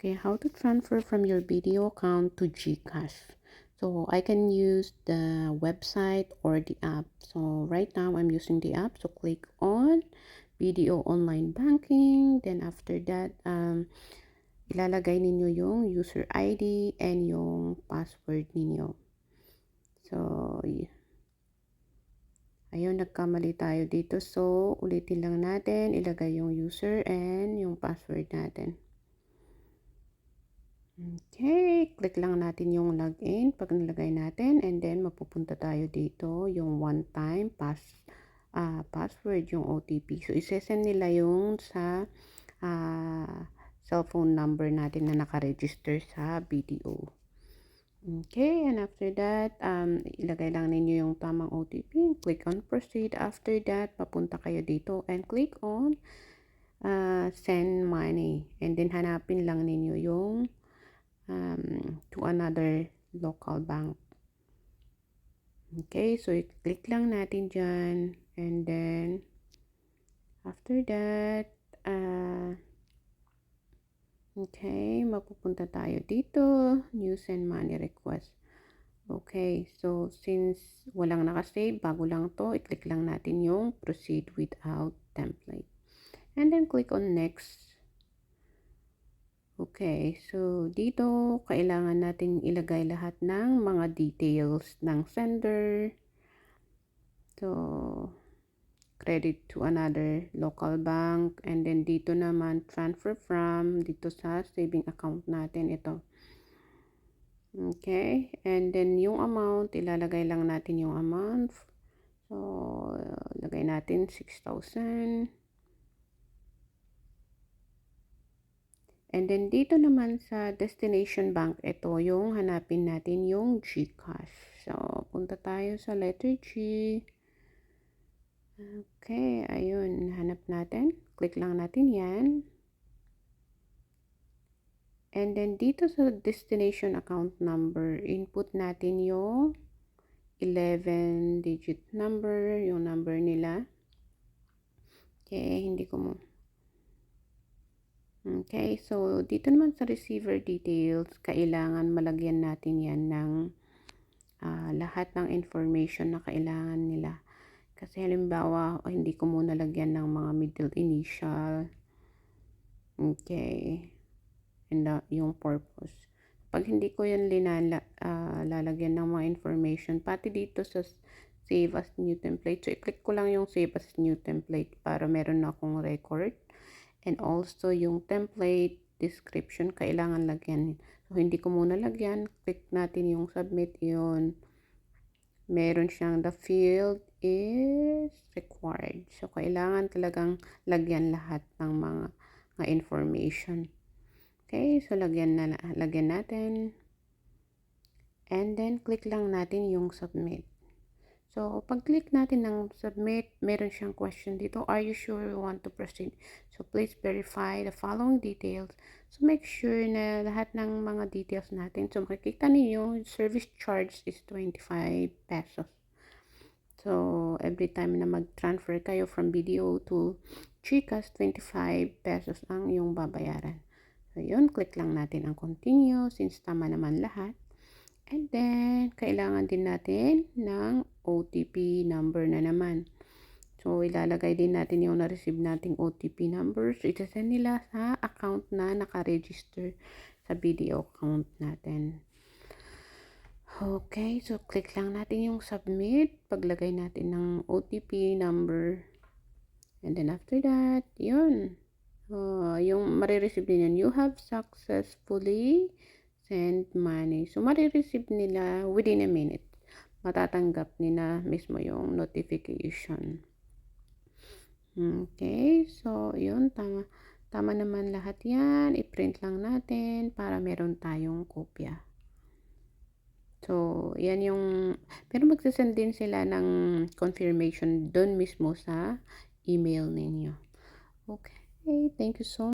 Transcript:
Okay, how to transfer from your video account to Gcash. So I can use the website or the app. So right now I'm using the app. So click on video online banking. Then after that, ilalagay ninyo yung user ID and yung password ninyo. So, ayun, nagkamali tayo dito. So, ulitin lang natin. Ilagay yung user and yung password natin. Okay, click lang natin yung login pag nilagay natin, and then mapupunta tayo dito yung one-time password, yung OTP. So, isesend nila yung sa cellphone number natin na nakaregister sa BDO. Okay, and after that, ilagay lang ninyo yung tamang OTP. Click on proceed. After that, papunta kayo dito and click on send money. And then, hanapin lang ninyo yung to another local bank. Okay, so i-click lang natin dyan, and then after that, okay, mapupunta tayo dito, new send money request. Okay, so since walang nakasave, bago lang to, i-click lang natin yung proceed without template, and then click on next. Okay, so dito kailangan nating ilagay lahat ng mga details ng sender. So, credit to another local bank, and then dito naman transfer from, dito sa saving account natin ito. Okay, and then yung amount, ilalagay lang natin yung amount. So, lagay natin 6,000. And then, dito naman sa destination bank, ito yung hanapin natin yung Gcash. So, punta tayo sa letter G. Okay, ayun, hanap natin. Click lang natin yan. And then, dito sa destination account number, input natin yung 11-digit number, yung number nila. Okay, hindi ko mo. Okay, so dito naman sa receiver details, kailangan malagyan natin yan ng lahat ng information na kailangan nila. Kasi halimbawa, hindi ko muna lagyan ng mga middle initial. Okay, and yung purpose. Pag hindi ko yan lalagyan ng mga information, pati dito sa save as new template, so i-click ko lang yung save as new template para meron na akong record. And also, yung template description, kailangan lagyan. So, hindi ko muna lagyan. Click natin yung submit yun. Meron siyang the field is required. So, kailangan talagang lagyan lahat ng mga information. Okay, so lagyan natin. And then, click lang natin yung submit. So, pag-click natin ng submit, meron siyang question dito. Are you sure you want to proceed? So, please verify the following details. So, make sure na lahat ng mga details natin. So, makikita niyo, service charge is 25 pesos. So, every time na mag-transfer kayo from BDO to Gcash, 25 pesos ang yung babayaran. So, yun, click lang natin ang continue since tama naman lahat. And then, kailangan din natin ng OTP number na naman. So, ilalagay din natin yung na-receive nating OTP number. So, isasend nila sa account na nakaregister sa BDO account natin. Okay, so click lang natin yung submit. Paglagay natin ng OTP number. And then after that, yun. Yung marireceive din yan, you have successfully send money. So, marireceive nila within a minute. Matatanggap nila mismo yung notification. Okay, so yun, tama naman lahat yan. I-print lang natin para meron tayong kopya. So, yan yung, pero magsasend din sila ng confirmation doon mismo sa email ninyo. Okay, thank you so much.